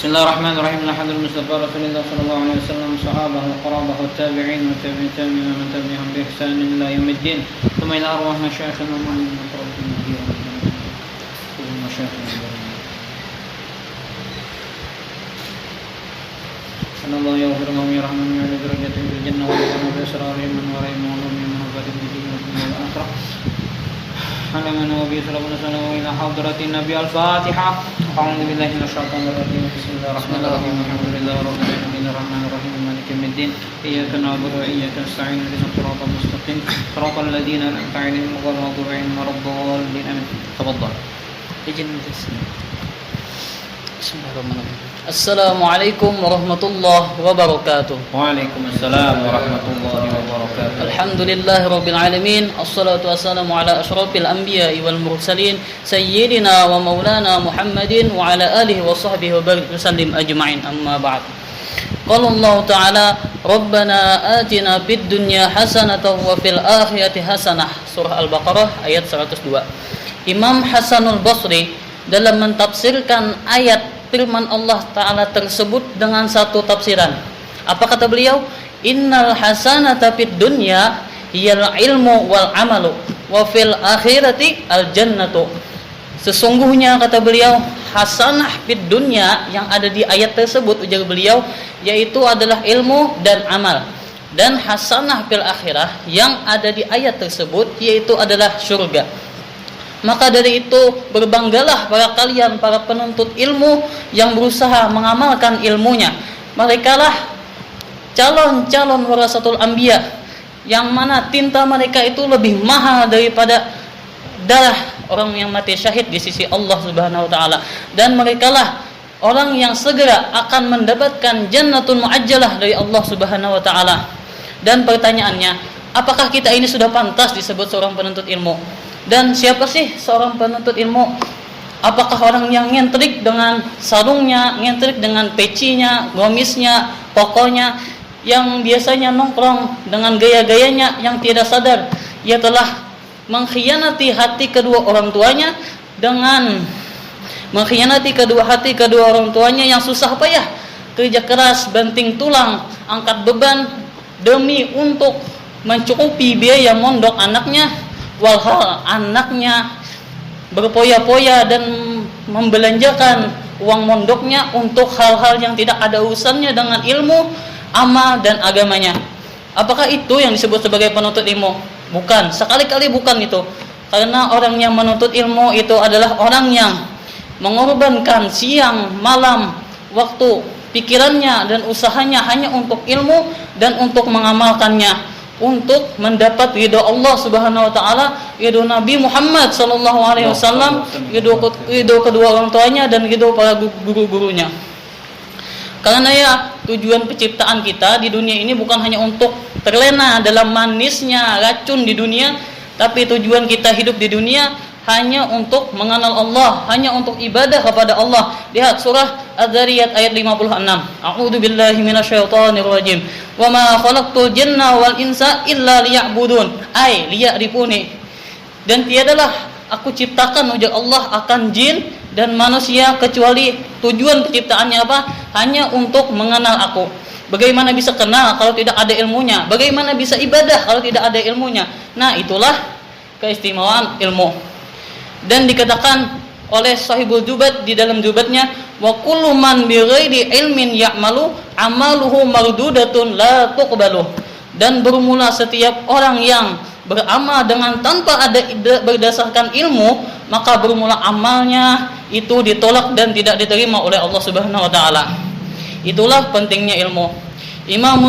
Bismillahirrahmanirrahim. Alhamdulillah Mustafa Rasulullah sallallahu alaihi wasallam, sahabahu, qarabahu, tabi'in wa tabi'in wa man tabi'ahum bi ihsan ila yaumiddin. Thumma ila arwah masyayikhina wa mu'allimina wa masyayikhina. Allah yaghfir lahum yarhamhum wa yaj'al darajatahum fil jannah wa yaqulu bi asrarihim man wara'ihim wa min maghfiratin fi dunya wal akhirah. Alhamdulillah Nabi sallallahu alaihi wasallam ila hadratin Nabi al-Fatihah. A'udzu billahi minasyaitonir rajim. Bismillahirrahmanirrahim. Alhamdulillahi rabbil alamin arrahmanir rahim maliki yaumiddin. Iyyaka na'budu wa iyyaka nasta'in ihdinas siratal mustaqim. Siratal ladzina an'amta 'alaihim ghairil maghdubi 'alaihim waladdallin. Amin. Tafadhal. Bismillahirrahmanirrahim. Assalamualaikum warahmatullahi wabarakatuh. Waalaikumsalam warahmatullahi wabarakatuh. Alhamdulillahirabbil alamin. Assalatu wassalamu ala asyrafil anbiya'i wal mursalin sayyidina wa maulana Muhammadin wa ala alihi wa sahbihi wa barik wasallim ajma'in. Amma ba'd. Qala Allah Ta'ala, Rabbana atina fid dunya hasanatan wa fil akhirati hasanah. Surah Al-Baqarah ayat 102. Imam Hasanul Basri dalam mentafsirkan ayat firman Allah Ta'ala tersebut dengan satu tafsiran. Apa kata beliau? Innal hasanata fid dunya hiyal ilmu wal amalu wa fil akhirati al jannatu. Sesungguhnya kata beliau, hasanah fid dunya yang ada di ayat tersebut, ujar beliau, yaitu adalah ilmu dan amal. Dan hasanah fil akhirah yang ada di ayat tersebut yaitu adalah surga. Maka dari itu berbanggalah para penuntut ilmu yang berusaha mengamalkan ilmunya. Merekalah calon-calon warasatul anbiya, yang mana tinta mereka itu lebih mahal daripada darah orang yang mati syahid di sisi Allah Subhanahu wa taala. Dan merekalah orang yang segera akan mendapatkan jannatul muajjalah dari Allah Subhanahu wa taala. Dan pertanyaannya, apakah kita ini sudah pantas disebut seorang penuntut ilmu? Dan siapa sih seorang penuntut ilmu? Apakah orang yang ngentrik dengan sarungnya, ngentrik dengan pecinya, gomisnya, pokoknya, yang biasanya nongkrong dengan gaya-gayanya yang tidak sadar ia telah mengkhianati hati kedua orang tuanya dengan mengkhianati hati kedua orang tuanya yang susah payah kerja keras, banting tulang, angkat beban demi untuk mencukupi biaya mondok anaknya. Walhal anaknya berpoya-poya dan membelanjakan uang mondoknya untuk hal-hal yang tidak ada urusannya dengan ilmu, amal dan agamanya. Apakah itu yang disebut sebagai penuntut ilmu? Bukan, sekali-kali bukan itu. Karena orang yang menuntut ilmu itu adalah orang yang mengorbankan siang, malam, waktu, pikirannya dan usahanya hanya untuk ilmu dan untuk mengamalkannya, untuk mendapat ridha Allah Subhanahu wa taala, ridha Nabi Muhammad sallallahu alaihi wasallam, ridha kedua orang tuanya dan ridha para guru-gurunya. Karena ya tujuan penciptaan kita di dunia ini bukan hanya untuk terlena dalam manisnya racun di dunia, tapi tujuan kita hidup di dunia hanya untuk mengenal Allah, hanya untuk ibadah kepada Allah. Lihat surah Az-Zariyat ayat 56. A'udzu billahi minasyaitonir rajim. Wa ma khalaqtul jinna wal insa illa liya'budun. Ai liya'rifuni. Dan tiadalah aku ciptakan, ujar Allah, akan jin dan manusia kecuali tujuan penciptaannya apa? Hanya untuk mengenal aku. Bagaimana bisa kenal kalau tidak ada ilmunya? Bagaimana bisa ibadah kalau tidak ada ilmunya? Nah, itulah keistimewaan ilmu. Dan dikatakan oleh Sahibul Jubat di dalam jubatnya, wa kullu man bi ghairi ilmin ya'malu amaluhu mardudatun la tuqbalu. Dan bermula setiap orang yang beramal dengan tanpa ada berdasarkan ilmu, maka bermula amalnya itu ditolak dan tidak diterima oleh Allah Subhanahu wa taala. Itulah pentingnya ilmu. Imam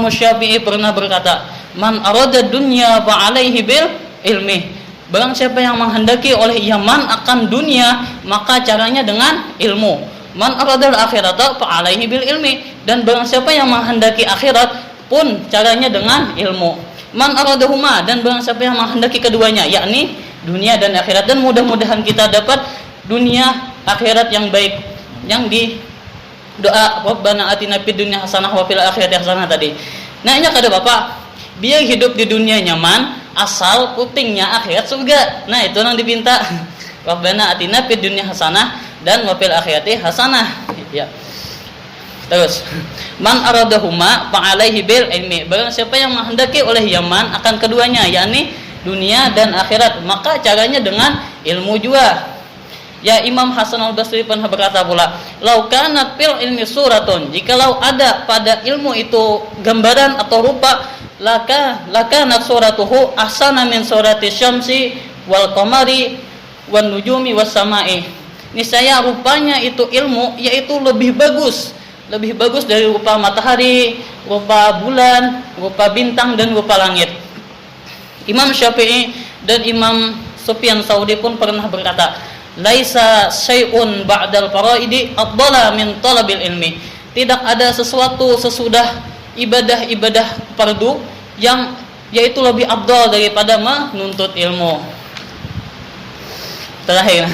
Syafi'i pernah berkata, man arada dunya fa alaihi bil ilmi. Barang siapa yang menghendaki oleh Yaman akan dunia, maka caranya dengan ilmu. Man aradal akhirata fa alaihi bil ilmi. Dan barang siapa yang menghendaki akhirat pun caranya dengan ilmu. Man aradahuma, dan barang siapa yang menghendaki keduanya, yakni dunia dan akhirat. Dan mudah-mudahan kita dapat dunia akhirat yang baik, yang di doa Rabbana atina fid dunya hasanah wa fil akhirati hasanah tadi. Nah, ini ada Bapak, biar hidup di dunia nyaman, asal putingnya akhirat surga. Nah, itu yang dipinta. Rabbana atina fid dunya hasanah dan wa fil akhirati hasanah. Ya. Terus, man aradahuma fa'alaihi bil ilmi. Barang siapa yang menghendaki oleh Yaman akan keduanya, yakni dunia dan akhirat, maka caranya dengan ilmu juga. Ya, Imam Hasan Al-Basri pernah berkata pula, "Lau kanat fil ilmi suratun." Jikalau ada pada ilmu itu gambaran atau rupa, lakanat suratuhu ahsana min surati syamsi wal qamari wan nujumi was samai. Niscaya rupanya itu ilmu yaitu lebih bagus dari rupa matahari, rupa bulan, rupa bintang dan rupa langit. Imam Syafi'i dan Imam Sufyan Tsauri pun pernah berkata, "Laisa syai'un ba'dal faraidi afdala min talabil ilmi." Tidak ada sesuatu sesudah ibadah-ibadah fardu yang yaitu lebih afdal daripada menuntut ilmu. Terakhir.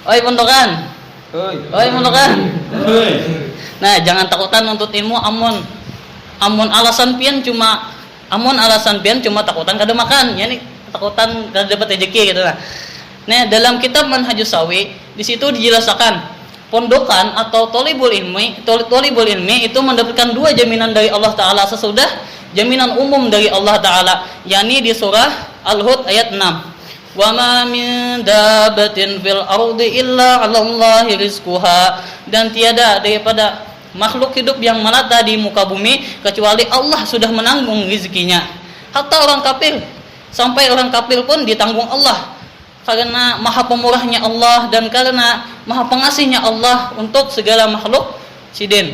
Oi pondokan. Oi pondokan. Nah, jangan takutan nuntut ilmu amun alasan pian cuma takutan kada makan, yakni takutan kada dapat rezeki gitu lah. Nah, dalam kitab Manhajus Sawi di situ dijelaskan pondokan atau thalibul ilmi itu mendapatkan dua jaminan dari Allah Taala sesudah jaminan umum dari Allah Taala, yakni di surah Al-Hud ayat 6. Wa ma min dabbatin fil ardi illa 'alallahi rizquha, dan tiada daripada makhluk hidup yang melata di muka bumi kecuali Allah sudah menanggung rezekinya. Hatta orang kafir, sampai orang kafir pun ditanggung Allah karena maha pemurahnya Allah dan karena maha pengasihnya Allah untuk segala makhluk sidin.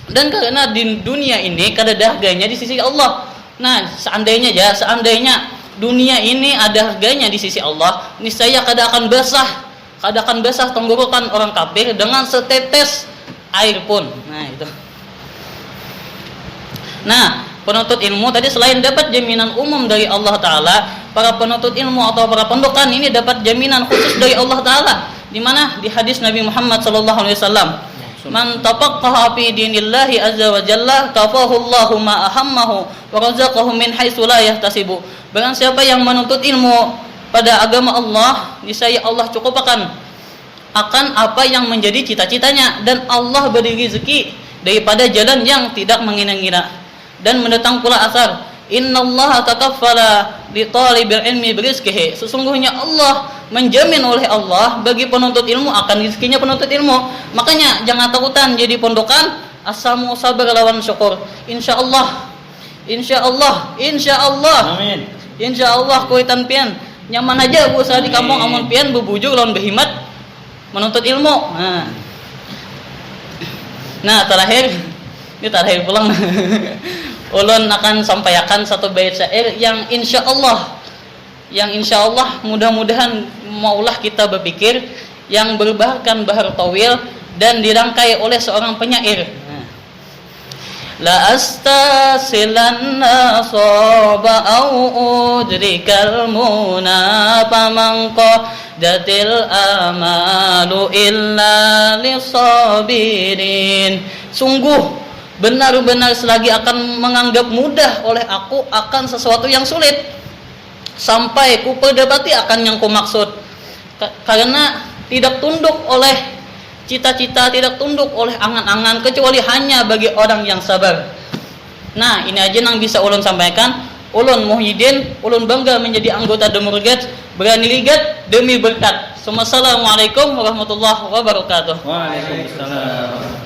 Dan karena di dunia ini kada ada harganya di sisi Allah. Nah, seandainya dunia ini ada harganya di sisi Allah, niscaya kada akan basah tenggorokan orang kafir dengan setetes air pun. Nah, itu. Nah, penuntut ilmu tadi selain dapat jaminan umum dari Allah Taala, para penuntut ilmu atau para pondokan ini dapat jaminan khusus dari Allah Taala. Di mana? Di hadis Nabi Muhammad SAW, "Man tafaqqaha fi dinillahi azza wa jalla kafahu Allahu ma ahammahu wa razaqahu min haitsu la yahtasibu." Barang siapa yang menuntut ilmu pada agama Allah, niscaya Allah cukupkan akan apa yang menjadi cita-citanya, dan Allah beri rezeki daripada jalan yang tidak mengira-ngira. Dan mendatang pula asar, "Innallaha takaffala li talibil ilmi birizqihi." Sesungguhnya Allah menjamin oleh Allah bagi penuntut ilmu akan rezekinya penuntut ilmu. Makanya jangan takutan jadi pondokan, asamu sabar lawan syukur. Insyaallah. Amin. Insyaallah kuitan pian nyaman aja usaha di kampung amun pian bebujuk lawan berhimat menuntut ilmu. Nah, terakhir pulang. Ulun akan sampaikan satu bait syair yang insyaallah mudah-mudahan maulah kita berpikir, yang berbaharkan bahar tawil dan dirangkai oleh seorang penyair. La astasilanna saba au udrikal muna faman qadatil amalu illa lisabirin. Sungguh benar-benar selagi akan menganggap mudah oleh aku akan sesuatu yang sulit, sampai ku perdebati akan yang ku maksud, karena tidak tunduk oleh cita-cita, tidak tunduk oleh angan-angan, kecuali hanya bagi orang yang sabar. Nah, ini aja yang bisa ulun sampaikan. Ulun Muhyiddin, ulun bangga menjadi anggota Demurgat, berani ligat demi berkat. Assalamualaikum warahmatullahi wabarakatuh. Waalaikumsalam.